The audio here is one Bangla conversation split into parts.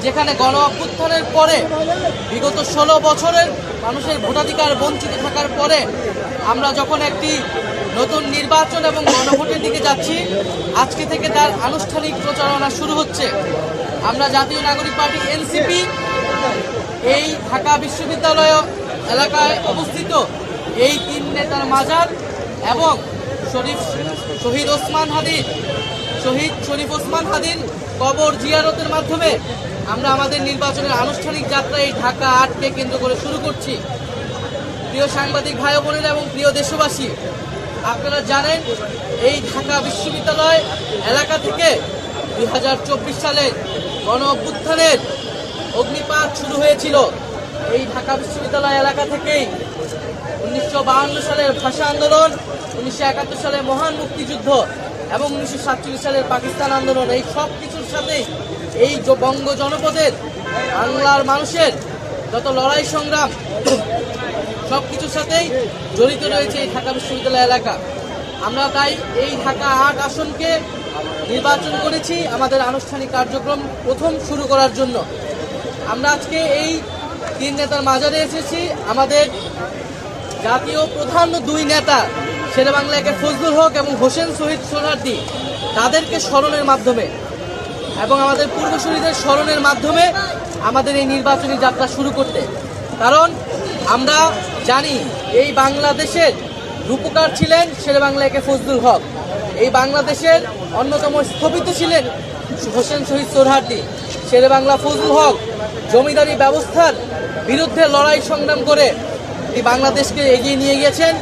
যেখানে গণ অভ্যুত্থানের পরে বিগত 16 বছরের মানুষের ভোটাধিকার বঞ্চিত থাকার পরে আমরা যখন একটি নতুন নির্বাচন এবং গণভোটের দিকে যাচ্ছি, আজকে থেকে তার আনুষ্ঠানিক প্রচারণা শুরু হচ্ছে। আমরা জাতীয় নাগরিক পার্টি এনসিপি এই ঢাকা বিশ্ববিদ্যালয় এলাকায় অবস্থিত এই 3 নেতার মাজার এবং শহীদ শরীফ ওসমান হাদির কবর জিয়ারতের মাধ্যমে আমরা আমাদের নির্বাচনের আনুষ্ঠানিক যাত্রা এই ঢাকা 8কে কেন্দ্র করে শুরু করছি। প্রিয় সাংবাদিক ভাই বোনেরা এবং প্রিয় দেশবাসী, আপনারা জানেন এই ঢাকা বিশ্ববিদ্যালয় এলাকা থেকে 2024 সালের গণ অভ্যুত্থানের অগ্নিপাত শুরু হয়েছিল। এই ঢাকা বিশ্ববিদ্যালয় এলাকা থেকেই 1952 সালের ভাষা আন্দোলন, 1971 সালের মহান মুক্তিযুদ্ধ এবং 1947 সালের পাকিস্তান আন্দোলন, এই সব কিছুর সাথেই এই বঙ্গ জনপদের বাংলার মানুষের যত লড়াই সংগ্রাম সব কিছুর সাথেই জড়িত রয়েছে এই ঢাকা বিশ্ববিদ্যালয় এলাকা। আমরা তাই এই ঢাকা 8 আসনকে নির্বাচন করেছি আমাদের আনুষ্ঠানিক কার্যক্রম প্রথম শুরু করার জন্য। আমরা আজকে এই 3 নেতার মাজারে এসেছি আমাদের জাতীয় প্রধান 2 নেতা শেরেবাংলা একে ফজলুল হক এবং হোসেন শহীদ সোহরাওয়ার্দী, তাদেরকে স্মরণের মাধ্যমে এবং আমাদের পূর্বসূরীদের স্মরণের মাধ্যমে আমাদের এই নির্বাচনী যাত্রা শুরু করতে। কারণ আমরা জানি এই বাংলাদেশের রূপকার ছিলেন শেরেবাংলা একে ফজলুল হক, এই বাংলাদেশের অন্যতম স্থপতি ছিলেন হোসেন শহীদ সোহরাওয়ার্দী। শেরেবাংলা ফজলুল হক জমিদারি ব্যবস্থার বিরুদ্ধে লড়াই সংগ্রাম করে এই বাংলাদেশকে এগিয়ে নিয়ে গিয়েছেন,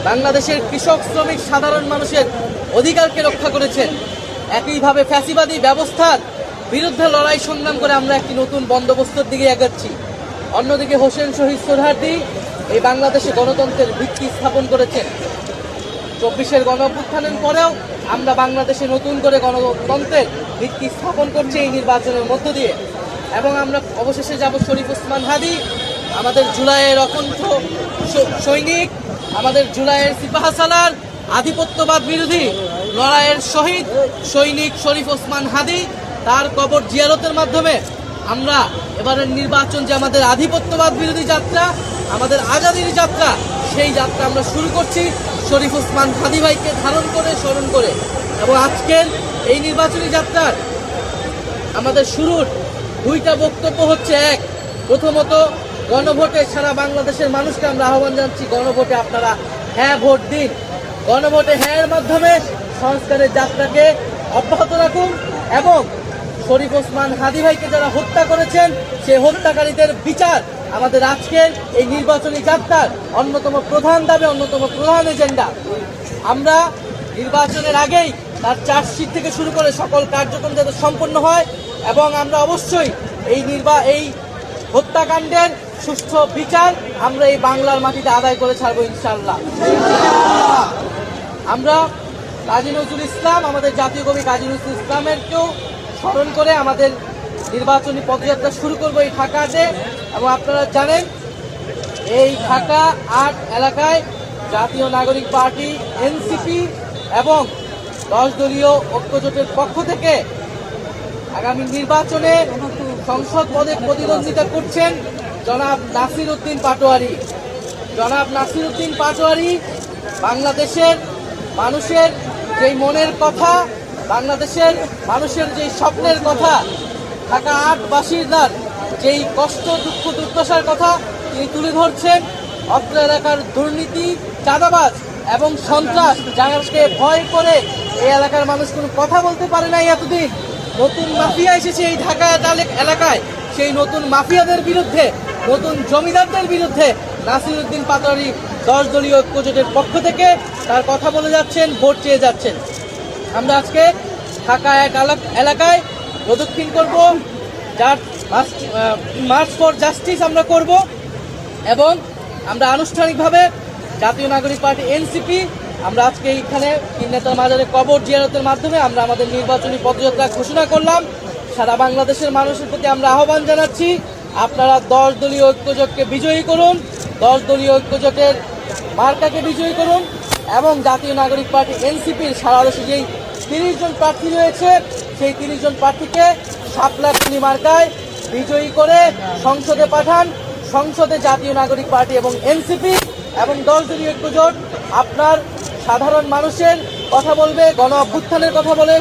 বাংলাদেশের কৃষক শ্রমিক সাধারণ মানুষের অধিকারকে রক্ষা করেছেন। একইভাবে ফ্যাসিবাদী ব্যবস্থার বিরুদ্ধে লড়াই সংগ্রাম করে আমরা একটি নতুন বন্দোবস্তের দিকে এগোচ্ছি। অন্যদিকে হোসেন শহীদ সোহরাওয়ার্দী এই বাংলাদেশে গণতন্ত্রের ভিত্তি স্থাপন করেছেন। 24-এর গণ অভ্যুত্থানের পরেও আমরা বাংলাদেশে নতুন করে গণতন্ত্রের ভিত্তি স্থাপন করছি এই নির্বাচনের মধ্য দিয়ে। এবং আমরা অবশেষে যাব শরীফ ওসমান হাদি, আমাদের জুলাইয়ের অকণ্ঠ সৈনিক, আমাদের জুলাইয়ের সিপাহসালার আধিপত্যবাদ বিরোধী লড়াইয়ের শহীদ সৈনিক শরীফ ওসমান হাদি, তার কবর জিয়ারতের মাধ্যমে আমরা এবারের নির্বাচন যে আমাদের আধিপত্যবাদ বিরোধী যাত্রা, আমাদের আজাদির যাত্রা, সেই যাত্রা আমরা শুরু করছি শরীফ ওসমান হাদি ভাইকে ধারণ করে স্মরণ করে। এবং আজকের এই নির্বাচনী যাত্রার আমাদের শুরুর 2টা বক্তব্য হচ্ছে, এক, প্রথমত গণভোটে সারা বাংলাদেশের মানুষকে আমরা আহ্বান জানাচ্ছি, গণভোটে আপনারা হ্যাঁ ভোট দিন। গণভোটে হ্যাঁ এর মাধ্যমে সংস্কারের যাত্রাকে অব্যাহত রাখুন এবং শরীফ ওসমান হাদি ভাইকে যারা হত্যা করেছেন সেই হত্যাকারীদের বিচার আমাদের আজকের এই নির্বাচনী যাত্রার অন্যতম প্রধান দাবি, অন্যতম প্রধান এজেন্ডা। আমরা নির্বাচনের আগেই তার চার্জশিট থেকে শুরু করে সকল কার্যক্রম যাতে সম্পন্ন হয় এবং আমরা অবশ্যই এই হত্যাকাণ্ডের সুষ্ঠু বিচার আমরা এই বাংলার মাটিতে আদায় করে ছাড়বো ইনশাআল্লাহ। আমরা কাজী নজরুল ইসলাম, আমাদের জাতীয় কবি কাজী নজরুল ইসলামেরকেও স্মরণ করে আমাদের নির্বাচনী পদযাত্রা শুরু করবো এই ঢাকাতে। এবং আপনারা জানেন এই ঢাকা 8 এলাকায় জাতীয় নাগরিক পার্টি এনসিপি এবং 10 দলীয় ঐক্যজোটের পক্ষ থেকে আগামী নির্বাচনে সংসদ পদে প্রতিদ্বন্দ্বিতা করছেন জনাব নাসির উদ্দিন পাটোয়ারি। জনাব নাসির উদ্দিন পাটোয়ারি বাংলাদেশের মানুষের যেই মনের কথা, বাংলাদেশের মানুষের যেই স্বপ্নের কথা, ঢাকা 8 বাসিন্দার যেই কষ্ট দুঃখ দুর্দশার কথা তিনি তুলে ধরছেন। অত্র এলাকার দুর্নীতি, চাঁদাবাজ এবং সন্ত্রাস, যাকে ভয় করে এই এলাকার মানুষ কোনো কথা বলতে পারে না এতদিন, নতুন মাফিয়া এসেছে এই ঢাকা এলাকায়, সেই নতুন মাফিয়াদের বিরুদ্ধে, নতুন জমিদারদের বিরুদ্ধে নাসির উদ্দিন পাটোয়ারি 10 দলীয় ঐক্যজোটের পক্ষ থেকে তার কথা বলে যাচ্ছেন, ভোট চেয়ে যাচ্ছেন। আমরা আজকে ঢাকা 1 এলাকায় প্রদক্ষিণ করব, যার মার্চ ফর জাস্টিস আমরা করব এবং আমরা আনুষ্ঠানিকভাবে জাতীয় নাগরিক পার্টি এনসিপি আমরা আজকে এইখানে 3 নেতার মাজারে কবর জিয়ারতের মাধ্যমে আমরা আমাদের নির্বাচনী পদযাত্রা ঘোষণা করলাম। সারা বাংলাদেশের মানুষের প্রতি আমরা আহ্বান জানাচ্ছি, আপনারা 10 দলীয় ঐক্যজোটকে বিজয়ী করুন, 10 দলীয় ঐক্যজোটের মার্কাকে বিজয়ী করুন এবং জাতীয় নাগরিক পার্টি এনসিপির সারা দেশে যেই 30 জন প্রার্থী রয়েছে সেই 30 জন প্রার্থীকে শাপলা মার্কায় বিজয়ী করে সংসদে পাঠান। সংসদে জাতীয় নাগরিক পার্টি এবং এনসিপি এবং 10 দলীয় ঐক্যজোট আপনার সাধারণ মানুষের কথা বলবে, গণ অভ্যুত্থানের কথা বলে